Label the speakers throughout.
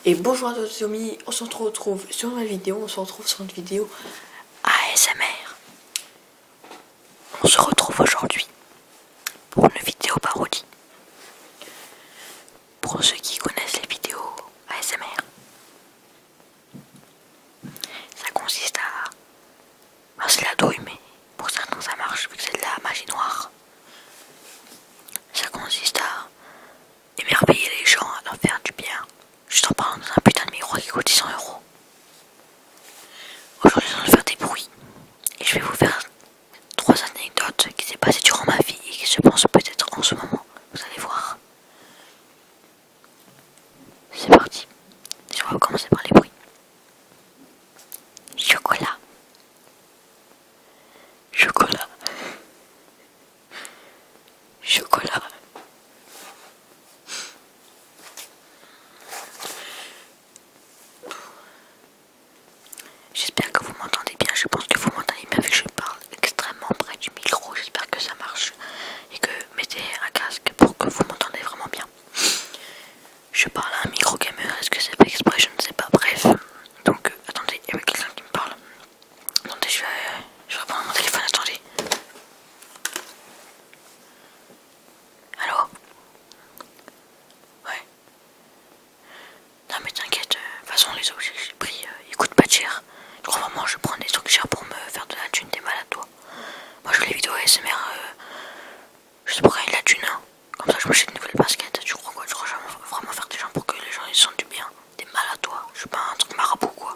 Speaker 1: Et bonjour à tous les amis, on se retrouve sur une vidéo, ASMR. On se retrouve aujourd'hui pour une vidéo parodie. Pour ceux qui connaissent les vidéos ASMR, ça consiste à... c'est la douille, mais pour certains ça marche vu que c'est de la magie noire. Ça consiste à émerveiller les gens, à leur faire du bien, juste en parlant dans un putain de micro qui coûte 600 €. Aujourd'hui, on va faire des bruits et je vais vous faire 3 anecdotes qui s'est passées durant ma vie et qui se pensent peut-être en ce moment. Vous allez voir. C'est parti. On va commencer par les bruits. Chocolat. Chocolat. Chocolat. J'espère que vous m'entendez bien. Je pense que vous m'entendez bien vu que je parle extrêmement près du micro. J'espère que ça marche et que mettez un casque pour que vous m'entendez vraiment bien. Je parle à un micro gamer. Est-ce que c'est fait exprès? Je ne sais pas. Bref. Donc, attendez, il y avait quelqu'un qui me parle. Attendez, je vais reprendre mon téléphone. Attendez. Allô? Ouais. Non mais t'inquiète, de toute façon les objets que j'ai pris, ils coûtent pas cher. Je crois vraiment que je prends des trucs chers pour me faire de la thune, t'es malade toi. Moi je fais les vidéos ASMR, je sais pas quand il y a de la thune, hein. Comme ça je m'achète une nouvelle basket. Tu crois quoi? Tu crois vraiment faire des gens pour que les gens ils se sentent du bien? T'es malade toi, je suis pas un truc marabout quoi.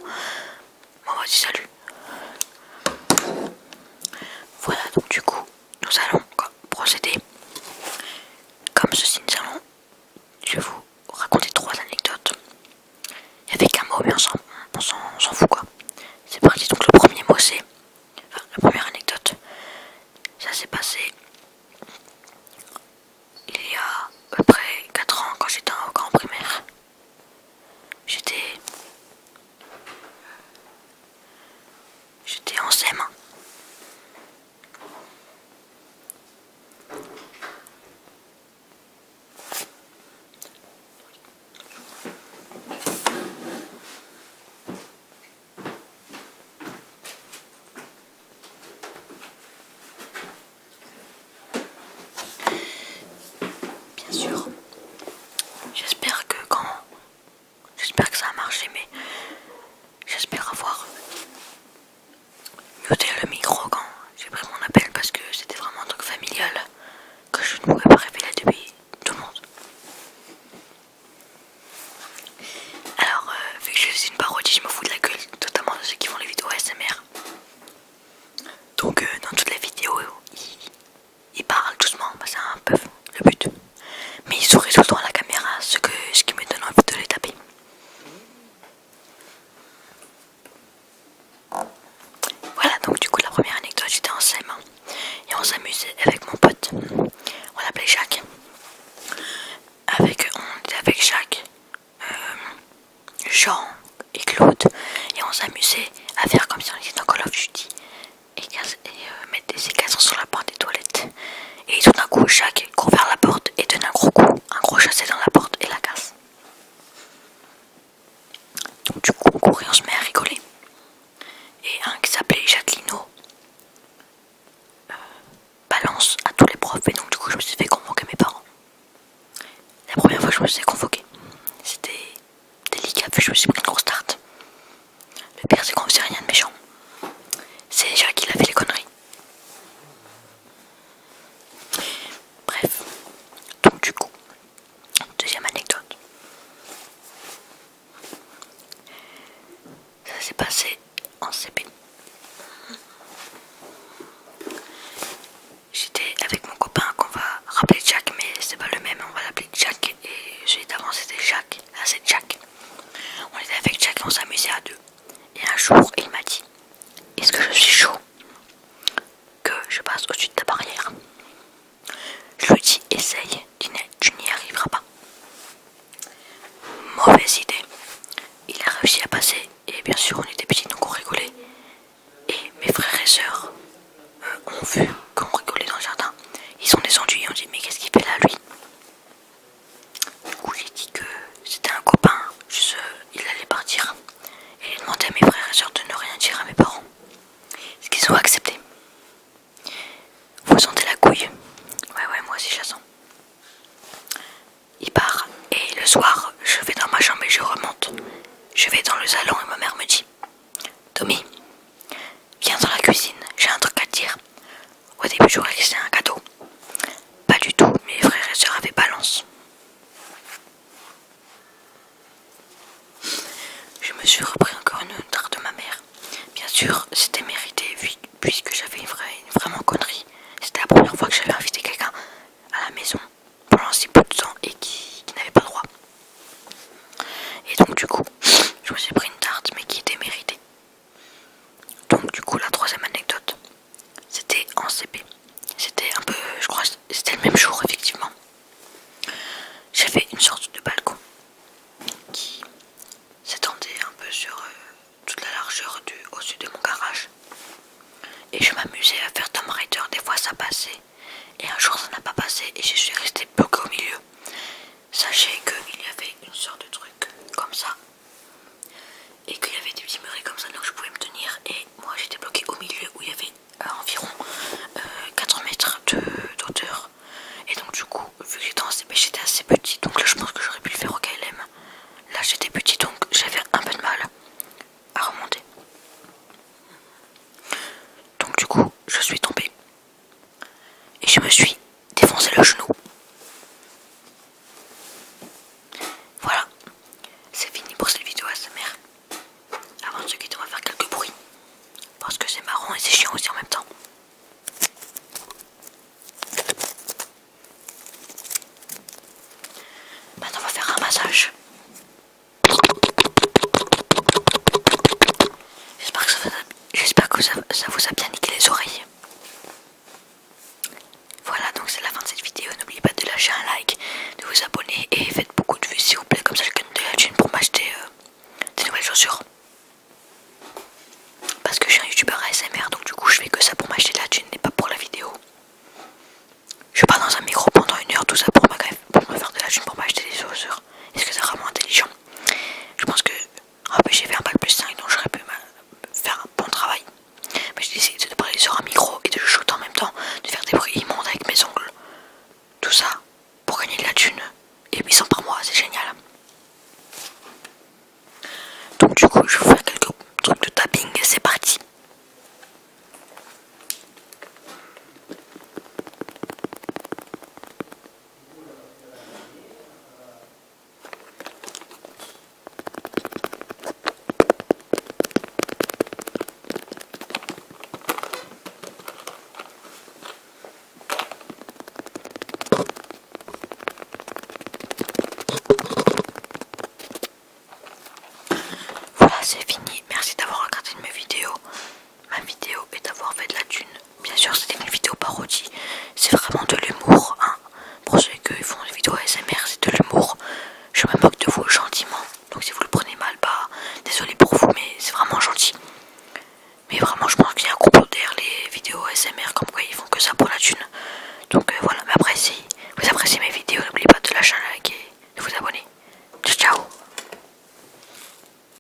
Speaker 1: Bon vas-y, salut. Voilà, donc du coup nous allons procéder comme ceci. Je vais vous raconter 3 anecdotes. Il y avait qu'un mot mais on s'en fout quoi. C'est parti. Donc le premier mot c'est... Enfin, la première anecdote, ça s'est passé il y a à peu près 4 ans quand j'étais encore en primaire. J'étais en CM1. Bien sûr, j'espère que ça a marché, mais j'espère avoir muté le micro quand j'ai pris mon appel parce que c'était vraiment un truc familial que je ne pouvais pas révéler depuis tout le monde. Alors, vu que je fais une parodie, je me fous de la gueule totalement de ceux qui font les vidéos ASMR. Donc, dans toutes les vidéos, ils parlent doucement, c'est un peu le but. Mais ils sourient tout le temps à la caméra, ce qui me donne envie de les taper. Voilà, donc du coup la première anecdote, j'étais en CM1 et on s'amusait avec mon pote. On l'appelait Jacques. On était avec Jacques, Jean et Claude et on s'amusait à faire comme si on était dans Call of Duty et mettre des séquences sur la porte des toilettes. Et tout d'un coup, Jacques court vers la porte et donne un gros coup, un gros chassé dans la porte et la casse. Donc du coup, on court et on se met à rigoler. Et un qui s'appelait Jacquelino balance à tous les profs et donc du coup je me suis fait convoquer mes parents. La première fois que je me suis fait convoquer, c'était délicat vu que je me suis pris une grosse tarte. Le pire c'est qu'on faisait rien de méchant. C'est Jacques qui a fait les conneries. Bref, donc du coup, deuxième anecdote. Ça s'est passé en CP. J'étais avec mon copain qu'on va rappeler Jack, mais c'est pas le même, on va l'appeler Jack. Et celui d'avant c'était Jacques, là c'est Jack. On était avec Jack et on s'amusait à deux. Et un jour il m'a dit: est-ce que je suis chaud que je passe au-dessus de ta barrière? Je lui dis: essaye, tu n'y arriveras pas. Mauvaise idée. Il a réussi à passer et bien sûr on était petits donc on rigolait. Et mes frères et sœurs ont vu qu'on rigolait dans le jardin. Ils sont descendus et ont dit: mais qu'est-ce qu'il fait là lui? Du coup j'ai dit que c'était un copain, juste soir, je vais dans ma chambre et je remonte. Je vais dans le salon et ma mère me dit: Tommy, viens dans la cuisine, j'ai un truc à te dire. Au début, je croyais que c'était un cadeau. Pas du tout, mes frères et sœurs avaient balance. Je me suis repris encore une tarte de ma mère. Bien sûr, c'était mérité puisque j'avais vraiment connerie. C'était la première fois que j'avais invité quelqu'un à la maison pendant si peu de temps et qui n'avait pas le droit. Et donc du coup, je me suis pris une tarte mais qui était méritée. Donc du coup, la troisième anecdote, c'était en CP. C'était un peu, je crois, c'était le même jour effectivement. J'avais une sorte de balcon qui s'étendait un peu sur toute la largeur au-dessus de mon garage. Et je m'amusais à faire Tomb Raider, des fois ça passait. Et un jour ça n'a pas passé et je suis restée bloquée au milieu. Sachez qu'il y avait une sorte de truc comme ça. Et qu'il y avait des petits murets comme ça, donc je pouvais me tenir. Et moi j'étais bloquée au milieu où il y avait environ 4 mètres d'hauteur. Et donc du coup, vu que j'étais en CP, j'étais assez petite. Donc là je pense que j'aurais pu le faire au KLM. Là j'étais petite donc j'avais un peu de mal à remonter. Donc du coup, je suis tombée. Et je me suis défoncé le genou. Voilà, c'est fini pour cette vidéo ASMR. Avant de se quitter, on va faire quelques bruits. Parce que c'est marrant et c'est chiant aussi en même temps. Maintenant on va faire un massage. J'espère que ça vous a bien niqué les oreilles. Voilà, donc c'est la fin de cette vidéo. N'oubliez pas de lâcher un like, de vous abonner et faites beaucoup de vues s'il vous plaît. Comme ça je gagne de la thune pour m'acheter des nouvelles chaussures. Parce que je suis un youtubeur ASMR, donc du coup je fais que ça pour m'acheter de la thune et pas pour la vidéo. Je parle dans un micro pendant 1 heure, tout ça pour me faire de la thune pour m'acheter des chaussures. Est-ce que c'est vraiment intelligent? Je pense que j'ai fait un bac+5 donc j'aurais pu faire un bon travail. Mais j'ai décidé de parler sur un micro et de shooter en même temps, de faire des bruits immondes avec mes ongles. Tout ça pour gagner de la thune. Et 800 par mois, c'est génial. Donc du coup, je vais vous faire quelques trucs de tapping. C'est parti. Voilà, c'est fini. Merci d'avoir regardé ma vidéo et d'avoir fait de la thune. Bien sûr, c'était une vidéo parodie. C'est vraiment de l'humour, hein. Pour ceux qui font des vidéos ASMR, c'est de l'humour. Je me moque de vous gentiment. Donc si vous le prenez mal, bah désolé pour vous, mais c'est vraiment gentil. Mais vraiment, je pense qu'il y a un complot derrière les vidéos ASMR, comme quoi ils font que ça pour la thune.